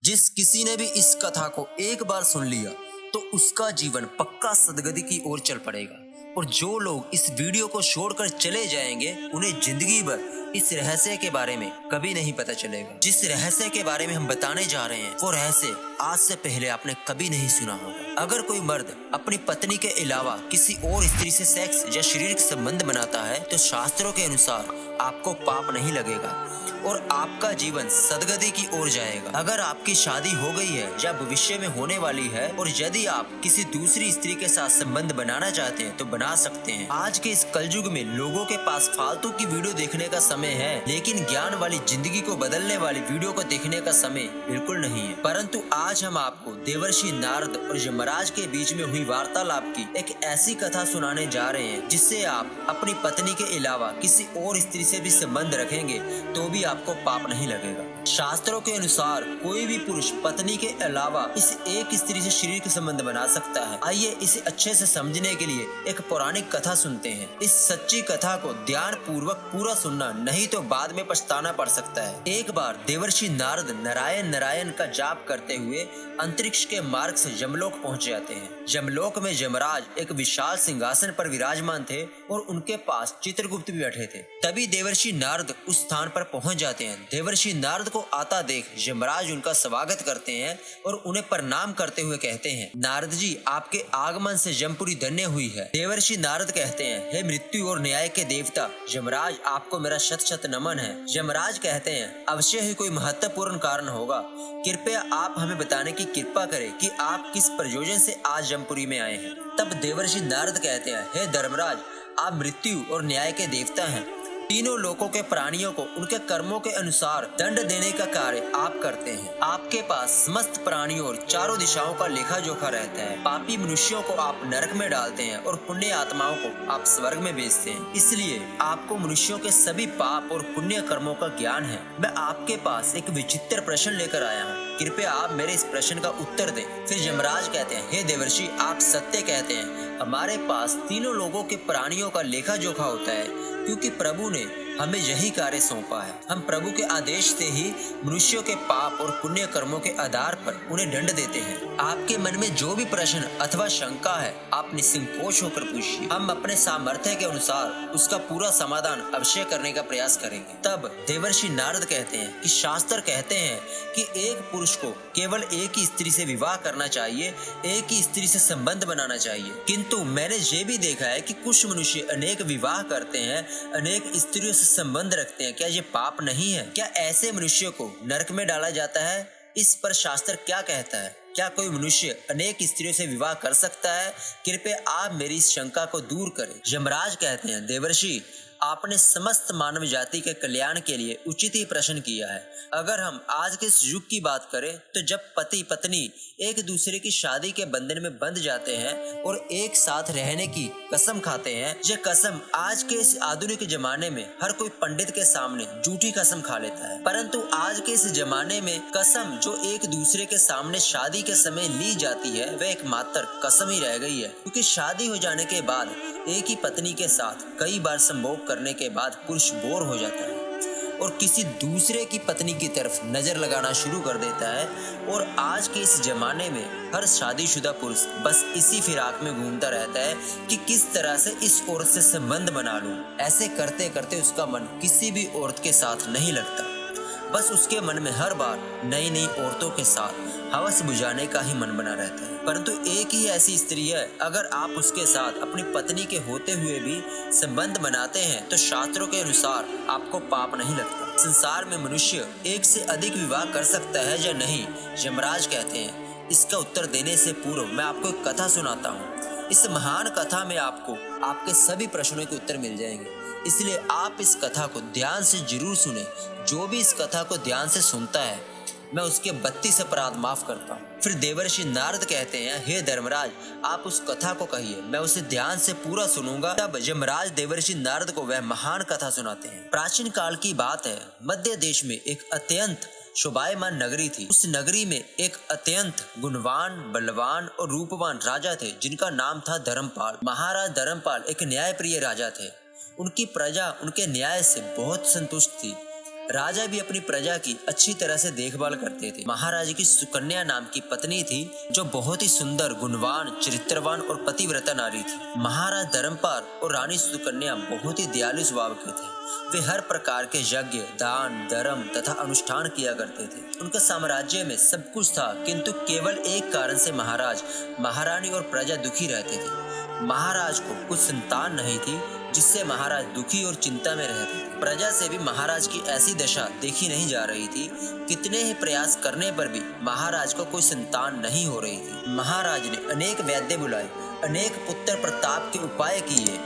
जिस किसी ने भी इस कथा को एक बार सुन लिया तो उसका जीवन पक्का सदगति की ओर चल पड़ेगा। और जो लोग इस वीडियो को छोड़कर चले जाएंगे उन्हें जिंदगी भर इस रहस्य के बारे में कभी नहीं पता चलेगा। जिस रहस्य के बारे में हम बताने जा रहे हैं वो रहस्य आज से पहले आपने कभी नहीं सुना होगा। अगर कोई मर्द अपनी पत्नी के अलावा किसी और स्त्री से सेक्स या शारीरिक संबंध बनाता है तो शास्त्रों के अनुसार आपको पाप नहीं लगेगा और आपका जीवन सदगति की ओर जाएगा। अगर आपकी शादी हो गई है या भविष्य में होने वाली है और यदि आप किसी दूसरी स्त्री के साथ संबंध बनाना चाहते हैं तो बना सकते हैं। आज के इस कलयुग में लोगों के पास फालतू की वीडियो देखने का समय है, लेकिन ज्ञान वाली जिंदगी को बदलने वाली वीडियो को देखने का समय बिल्कुल नहीं है। परंतु आज हम आपको देवर्षि नारद और यमराज के बीच में हुई वार्तालाप की एक ऐसी कथा सुनाने जा रहे हैं जिससे आप अपनी पत्नी के अलावा किसी और स्त्री से भी संबंध रखेंगे तो भी आपको पाप नहीं लगेगा। शास्त्रों के अनुसार कोई भी पुरुष पत्नी के अलावा इस एक स्त्री से शारीरिक संबंध बना सकता है। आइए इसे अच्छे से समझने के लिए एक पौराणिक कथा सुनते हैं। इस सच्ची कथा को ध्यान पूर्वक पूरा सुनना, नहीं तो बाद में पछताना पड़ सकता है। एक बार देवर्षि नारद नारायण नारायण का जाप करते हुए अंतरिक्ष के मार्ग से यमलोक पहुंच जाते हैं। यमलोक में यमराज एक विशाल सिंहासन पर विराजमान थे और उनके पास चित्रगुप्त भी बैठे थे। तभी देवर्षि नारद उस स्थान पर पहुंच जाते हैं। देवर्षि नारद को आता देख यमराज उनका स्वागत करते हैं और उन्हें प्रणाम करते हुए कहते हैं, नारद जी, आपके आगमन से यमपुरी धन्य हुई है। देवर्षि नारद कहते हैं, हे मृत्यु और न्याय के देवता यमराज, आपको मेरा शत शत नमन है। यमराज कहते हैं, अवश्य ही कोई महत्वपूर्ण कारण होगा, कृपया आप हमें बताने की कृपा करें कि आप किस प्रयोजन से आज यमपुरी में आए हैं। तब देवर्षि नारद कहते हैं, हे धर्मराज, आप मृत्यु और न्याय के देवता हैं। तीनों लोकों के प्राणियों को उनके कर्मों के अनुसार दंड देने का कार्य आप करते हैं। आपके पास समस्त प्राणियों और चारों दिशाओं का लेखा जोखा रहता है। पापी मनुष्यों को आप नरक में डालते हैं और पुण्य आत्माओं को आप स्वर्ग में भेजते हैं। इसलिए आपको मनुष्यों के सभी पाप और पुण्य कर्मों का ज्ञान है। मैं आपके पास एक विचित्र प्रश्न लेकर आया हूँ, कृपया आप मेरे इस प्रश्न का उत्तर दें। फिर यमराज कहते हैं, हे देवर्षि, आप सत्य कहते हैं। हमारे पास तीनों लोगों के प्राणियों का लेखा जोखा होता है, क्योंकि प्रभु ने हमें यही कार्य सौंपा है। हम प्रभु के आदेश से ही मनुष्यों के पाप और पुण्य कर्मों के आधार पर उन्हें दंड देते हैं। आपके मन में जो भी प्रश्न अथवा शंका है आप निसंकोच होकर पूछिए। हम अपने सामर्थ्य के अनुसार उसका पूरा समाधान अवश्य करने का प्रयास करेंगे। तब देवर्षि नारद कहते हैं कि शास्त्र कहते हैं कि एक पुरुष को केवल एक ही स्त्री से विवाह करना चाहिए, एक ही स्त्री से संबंध बनाना चाहिए। किंतु मैंने ये भी देखा है कि कुछ मनुष्य अनेक विवाह करते हैं, अनेक स्त्रियों से संबंध रखते हैं। क्या ये पाप नहीं है? क्या ऐसे मनुष्य को नरक में डाला जाता है? इस पर शास्त्र क्या कहता है? क्या कोई मनुष्य अनेक स्त्रियों से विवाह कर सकता है? कृपया आप मेरी इस शंका को दूर करें। यमराज कहते हैं, देवर्षि, आपने समस्त मानव जाति के कल्याण के लिए उचित ही प्रश्न किया है। अगर हम आज के इस युग की बात करें तो जब पति पत्नी एक दूसरे की शादी के बंधन में बंध जाते हैं और एक साथ रहने की कसम खाते हैं, यह कसम आज के इस आधुनिक जमाने में हर कोई पंडित के सामने झूठी कसम खा लेता है। परंतु आज के इस जमाने में कसम जो एक दूसरे के सामने शादी के समय ली जाती है वह एकमात्र कसम ही रह गई है, क्योंकि शादी हो जाने के बाद एक ही पत्नी के साथ कई बार संभोग करने के बाद पुरुष बोर हो जाता है और किसी दूसरे की पत्नी की तरफ नजर लगाना शुरू कर देता है। और आज के इस जमाने में हर शादीशुदा पुरुष बस इसी फिराक में घूमता रहता है कि किस तरह से इस औरत से संबंध बना लूं। ऐसे करते करते उसका मन किसी भी औरत के साथ नहीं लगता, बस उसके मन में हर बार नई नई औरतों के साथ हवस बुझाने का ही मन बना रहता है। परंतु एक ही ऐसी स्त्री है, अगर आप उसके साथ अपनी पत्नी के होते हुए भी संबंध बनाते हैं तो शास्त्रों के अनुसार आपको पाप नहीं लगता। संसार में मनुष्य एक से अधिक विवाह कर सकता है या नहीं? यमराज कहते हैं, इसका उत्तर देने से पूर्व मैं आपको एक कथा सुनाता हूँ। इस महान कथा में आपको आपके सभी प्रश्नों के उत्तर मिल जाएंगे, इसलिए आप इस कथा को ध्यान से जरूर सुने। जो भी इस कथा को ध्यान से सुनता है मैं उसके 32 अपराध माफ करता हूँ। फिर देवर्षि नारद कहते हैं, हे धर्मराज, आप उस कथा को कहिए, मैं उसे ध्यान से पूरा सुनूंगा। तब यमराज देवर्षि नारद को वह महान कथा सुनाते हैं। प्राचीन काल की बात है, मध्य देश में एक अत्यंत शोभायमान नगरी थी। उस नगरी में एक अत्यंत गुणवान, बलवान और रूपवान राजा थे जिनका नाम था धर्मपाल। महाराज धर्मपाल एक न्यायप्रिय राजा थे। उनकी प्रजा उनके न्याय से बहुत संतुष्ट थी। राजा भी अपनी प्रजा की अच्छी तरह से देखभाल करते थे। महाराज की सुकन्या नाम की पत्नी थी जो बहुत ही सुंदर, गुणवान, चरित्रवान और पतिव्रता नारी थी। महाराज धर्मपाल और रानी सुकन्या बहुत ही दयालु स्वभाव के थे। वे हर प्रकार के यज्ञ, दान, धर्म तथा अनुष्ठान किया करते थे। उनके साम्राज्य में सब कुछ था, किंतु केवल एक कारण से महाराज, महारानी और प्रजा दुखी रहते थे। महाराज को कुछ संतान नहीं थी, जिससे महाराज दुखी और चिंता में रहते थे। प्रजा से भी महाराज की ऐसी दशा देखी नहीं जा रही थी। कितने ही प्रयास करने पर भी महाराज को कोई संतान नहीं हो रही थी। महाराज ने अनेक वैद्य बुलाए, अनेक पुत्र प्रताप के उपाय किए,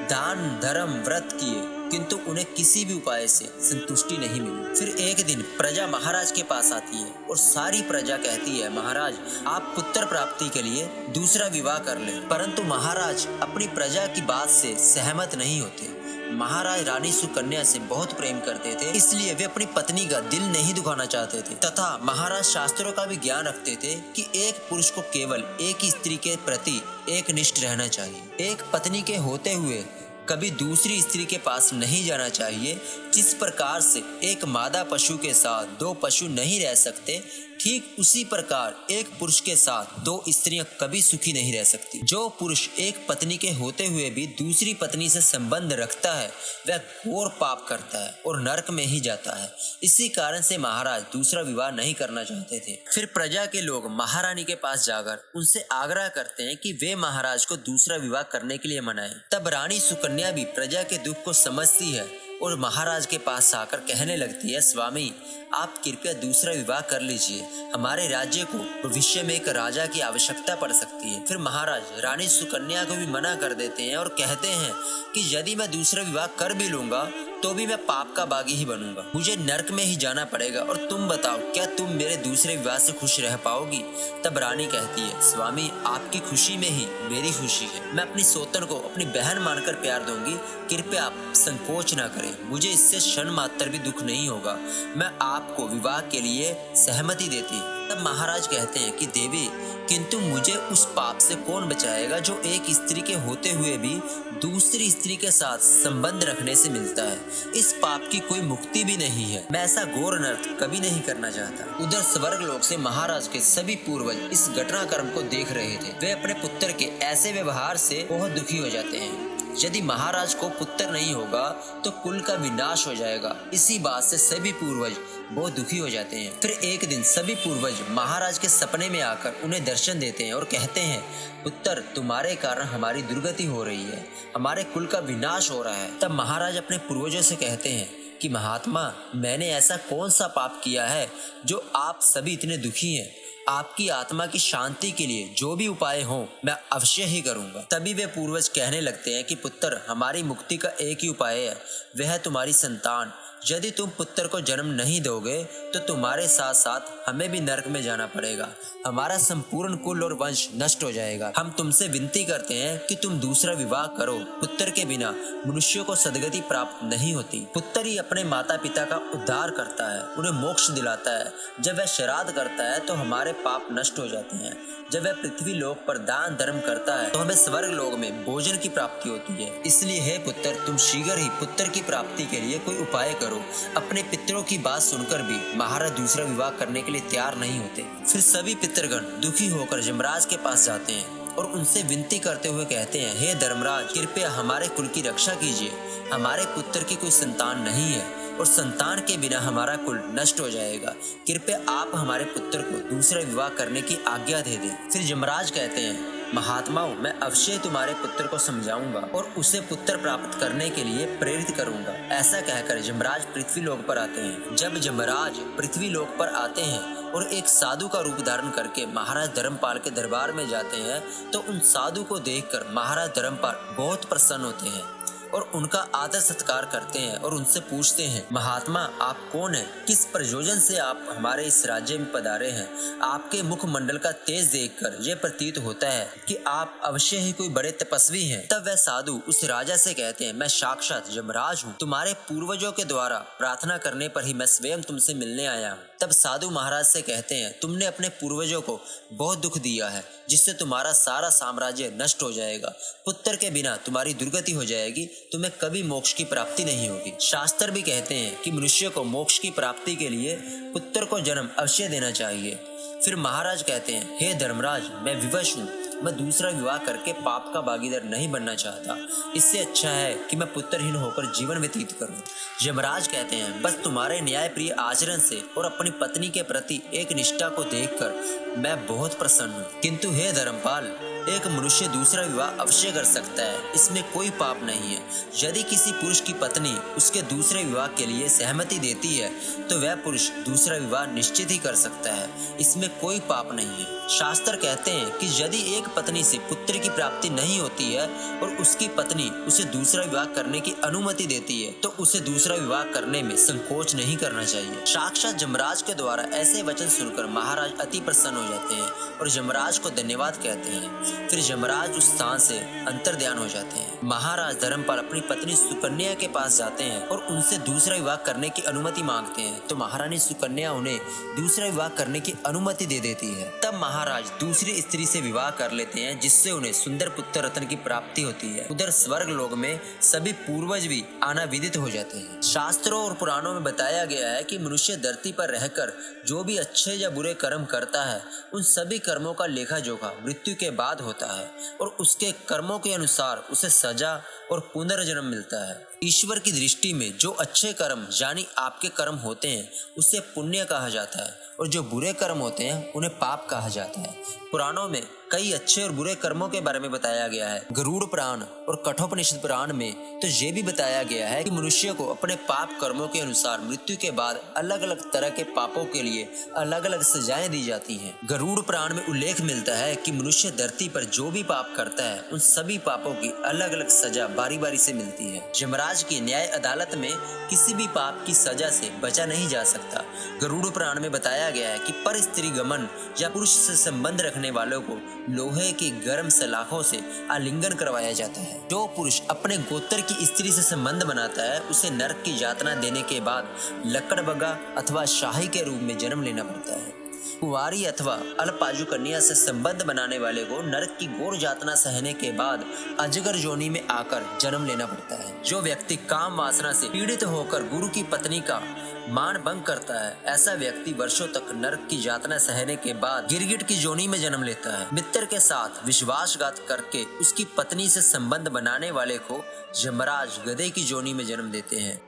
दान, धर्म, व्रत किए, किंतु उन्हें किसी भी उपाय से संतुष्टि नहीं मिली। फिर एक दिन प्रजा महाराज के पास आती है और सारी प्रजा कहती है, महाराज आप पुत्र प्राप्ति के लिए दूसरा विवाह कर लें। परंतु महाराज अपनी प्रजा की बात से सहमत नहीं होते। महाराज रानी सुकन्या से बहुत प्रेम करते थे, इसलिए वे अपनी पत्नी का दिल नहीं दुखाना चाहते थे तथा महाराज शास्त्रों का भी ज्ञान रखते थे कि एक पुरुष को केवल एक ही स्त्री के प्रति एकनिष्ठ रहना चाहिए। एक पत्नी के होते हुए कभी दूसरी स्त्री के पास नहीं जाना चाहिए। जिस प्रकार से एक मादा पशु के साथ दो पशु नहीं रह सकते, ठीक उसी प्रकार एक पुरुष के साथ दो स्त्रियां कभी सुखी नहीं रह सकती। जो पुरुष एक पत्नी के होते हुए भी दूसरी पत्नी से संबंध रखता है, वह घोर पाप करता है और नरक में ही जाता है। इसी कारण से महाराज दूसरा विवाह नहीं करना चाहते थे। फिर प्रजा के लोग महारानी के पास जाकर उनसे आग्रह करते हैं कि वे महाराज को दूसरा विवाह करने के लिए मनाएं। तब रानी सुकन्या भी प्रजा के दुख को समझती है और महाराज के पास आकर कहने लगती है, स्वामी आप कृपया दूसरा विवाह कर लीजिए, हमारे राज्य को भविष्य में एक राजा की आवश्यकता पड़ सकती है। फिर महाराज रानी सुकन्या को भी मना कर देते हैं और कहते हैं कि यदि मैं दूसरा विवाह कर भी लूंगा तो भी मैं पाप का बागी ही बनूंगा, मुझे नरक में ही जाना पड़ेगा। और तुम बताओ, क्या तुम मेरे दूसरे विवाह से खुश रह पाओगी? तब रानी कहती है, स्वामी आपकी खुशी में ही मेरी खुशी है, मैं अपनी सौतन को अपनी बहन मानकर प्यार दूंगी, कृपया आप संकोच ना करें, मुझे इससे क्षण मात्र भी दुख नहीं होगा, मैं आपको विवाह के लिए सहमति देती। तब महाराज कहते हैं कि देवी, किंतु मुझे उस पाप से कौन बचाएगा जो एक स्त्री के होते हुए भी दूसरी स्त्री के साथ संबंध रखने से मिलता है। इस पाप की कोई मुक्ति भी नहीं है, मैं ऐसा घोर अनर्थ कभी नहीं करना चाहता। उधर स्वर्ग लोक से महाराज के सभी पूर्वज इस घटनाक्रम को देख रहे थे। वे अपने पुत्र के ऐसे व्यवहार से बहुत दुखी हो जाते हैं। यदि महाराज को पुत्र नहीं होगा तो कुल का विनाश हो जाएगा। इसी बात से सभी पूर्वज बहुत दुखी हो जाते हैं। फिर एक दिन सभी पूर्वज महाराज के सपने में आकर उन्हें दर्शन देते हैं और कहते हैं, पुत्र तुम्हारे कारण हमारी दुर्गति हो रही है, हमारे कुल का विनाश हो रहा है। तब महाराज अपने पूर्वजों से कहते हैं कि महात्मा, मैंने ऐसा कौन सा पाप किया है जो आप सभी इतने दुखी हैं? आपकी आत्मा की शांति के लिए जो भी उपाय हो मैं अवश्य ही करूंगा। तभी वे पूर्वज कहने लगते हैं कि पुत्र, हमारी मुक्ति का एक ही उपाय है, वह है तुम्हारी संतान। यदि तुम पुत्र को जन्म नहीं दोगे तो तुम्हारे साथ साथ हमें भी नरक में जाना पड़ेगा, हमारा संपूर्ण कुल और वंश नष्ट हो जाएगा। हम तुमसे विनती करते हैं कि तुम दूसरा विवाह करो, पुत्र के बिना मनुष्य को सद्गति प्राप्त नहीं होती। पुत्र ही अपने माता पिता का उद्धार करता है, उन्हें मोक्ष दिलाता है। जब वह श्राद्ध करता है तो हमारे पाप नष्ट हो जाते हैं। जब वह पृथ्वी लोक पर दान धर्म करता है तो हमें स्वर्ग लोक में भोजन की प्राप्ति होती है। इसलिए हे पुत्र, तुम शीघ्र ही पुत्र की प्राप्ति के लिए कोई उपाय करो। अपने पितरों की बात सुनकर भी महाराज दूसरा विवाह करने के लिए तैयार नहीं होते। फिर सभी पितरगण दुखी होकर यमराज के पास जाते हैं और उनसे विनती करते हुए कहते हैं, हे धर्मराज, कृपया हमारे कुल की रक्षा कीजिए, हमारे पुत्र की कोई संतान नहीं है और संतान के बिना हमारा कुल नष्ट हो जाएगा। कृपया आप हमारे पुत्र को दूसरा विवाह करने की आज्ञा दे दें। फिर यमराज कहते हैं, महात्माओं, मैं अवश्य तुम्हारे पुत्र को समझाऊंगा और उसे पुत्र प्राप्त करने के लिए प्रेरित करूंगा। ऐसा कहकर यमराज पृथ्वी लोक पर आते हैं। जब यमराज पृथ्वी लोक पर आते हैं और एक साधु का रूप धारण करके महाराज धर्मपाल के दरबार में जाते हैं तो उन साधु को देखकर महाराज धर्मपाल बहुत प्रसन्न होते हैं और उनका आदर सत्कार करते हैं और उनसे पूछते हैं, महात्मा आप कौन हैं? किस प्रयोजन से आप हमारे इस राज्य में पधारे हैं? आपके मुखमंडल का तेज देखकर यह प्रतीत होता है कि आप अवश्य ही कोई बड़े तपस्वी हैं। तब वह साधु उस राजा से कहते हैं, मैं साक्षात यमराज हूँ, तुम्हारे पूर्वजों के द्वारा प्रार्थना करने पर ही मैं स्वयं तुमसे मिलने आया हूँ। तब साधु महाराज से कहते हैं, तुमने अपने पूर्वजों को बहुत दुख दिया है, जिससे तुम्हारा सारा साम्राज्य नष्ट हो जाएगा। पुत्र के बिना तुम्हारी दुर्गति हो जाएगी, तुम्हें कभी मोक्ष की प्राप्ति नहीं होगी। शास्त्र भी कहते हैं कि मनुष्य को मोक्ष की प्राप्ति के लिए पुत्र को जन्म अवश्य देना चाहिए। फिर महाराज कहते हैं, हे धर्मराज, मैं विवश हूँ, मैं दूसरा विवाह करके पाप का भागीदार नहीं बनना चाहता। इससे अच्छा है कि मैं पुत्रहीन होकर जीवन व्यतीत करूं। यमराज कहते हैं, बस तुम्हारे न्यायप्रिय आचरण से और अपनी पत्नी के प्रति एक निष्ठा को देखकर मैं बहुत प्रसन्न हूँ। किंतु हे धर्मपाल, एक मनुष्य दूसरा विवाह अवश्य कर सकता है, इसमें कोई पाप नहीं है। यदि किसी पुरुष की पत्नी उसके दूसरे विवाह के लिए सहमति देती है तो वह पुरुष दूसरा विवाह निश्चित ही कर सकता है, इसमें कोई पाप नहीं है। शास्त्र कहते हैं कि यदि एक पत्नी से पुत्र की प्राप्ति नहीं होती है और उसकी पत्नी उसे दूसरा विवाह करने की अनुमति देती है तो उसे दूसरा विवाह करने में संकोच नहीं करना चाहिए। साक्षात यमराज के द्वारा ऐसे वचन सुनकर महाराज अति प्रसन्न हो जाते हैं और यमराज को धन्यवाद कहते हैं। फिर यमराज उस स्थान से अंतर्ध्यान हो जाते हैं। महाराज धर्मपाल अपनी पत्नी सुकन्या के पास जाते हैं और उनसे दूसरा विवाह करने की अनुमति मांगते हैं, तो महारानी सुकन्या उन्हें दूसरा विवाह करने की अनुमति दे देती है। तब महाराज दूसरी स्त्री से विवाह कर लेते हैं, जिससे उन्हें सुंदर पुत्र रत्न की प्राप्ति होती है। उधर स्वर्ग लोक में सभी पूर्वज भी आना विदित हो जाते हैं। शास्त्रों और पुराणों में बताया गया है कि मनुष्य धरती पर रहकर जो भी अच्छे या बुरे कर्म करता है, उन सभी कर्मों का लेखा जोखा मृत्यु के बाद होता है और उसके कर्मों के अनुसार उसे सजा और पुनर्जन्म मिलता है। ईश्वर की दृष्टि में जो अच्छे कर्म यानी आपके कर्म होते हैं उसे पुण्य कहा जाता है और जो बुरे कर्म होते हैं उन्हें पाप कहा जाता है। पुराणों में कई अच्छे और बुरे कर्मों के बारे में बताया गया है। गरुड़ पुराण और कठोपनिषद पुराण में तो ये भी बताया गया है कि मनुष्य को अपने पाप कर्मों के अनुसार मृत्यु के बाद अलग अलग तरह के पापों के लिए अलग अलग सजाएं दी जाती हैं। गरुड़ पुराण में उल्लेख मिलता है कि मनुष्य धरती पर जो भी पाप करता है उन सभी पापों की अलग अलग सजा बारी बारी से मिलती है। यमराज की न्याय अदालत में किसी भी पाप की सजा से बचा नहीं जा सकता। गरुड़ पुराण में बताया गया है कि पर स्त्री गमन या पुरुष से संबंध रखने वालों को लोहे की गर्म सलाखों से आलिंगन करवाया जाता है। जो पुरुष अपने गोत्र की स्त्री से संबंध बनाता है उसे नरक की यातना देने के बाद लकड़बग्गा अथवा शाही के रूप में जन्म लेना पड़ता है। कुंवारी अथवा अल्पायु कन्या से संबंध बनाने वाले को नरक की घोर यातना सहने के बाद अजगर योनि में आकर जन्म लेना पड़ता है। जो व्यक्ति काम वासना से पीड़ित होकर गुरु की पत्नी का मान भंग करता है, ऐसा व्यक्ति वर्षों तक नरक की यातना सहने के बाद गिरगिट की योनि में जन्म लेता है। मित्र के साथ विश्वासघात करके उसकी पत्नी से संबंध बनाने वाले को यमराज गधे की योनि में जन्म देते हैं।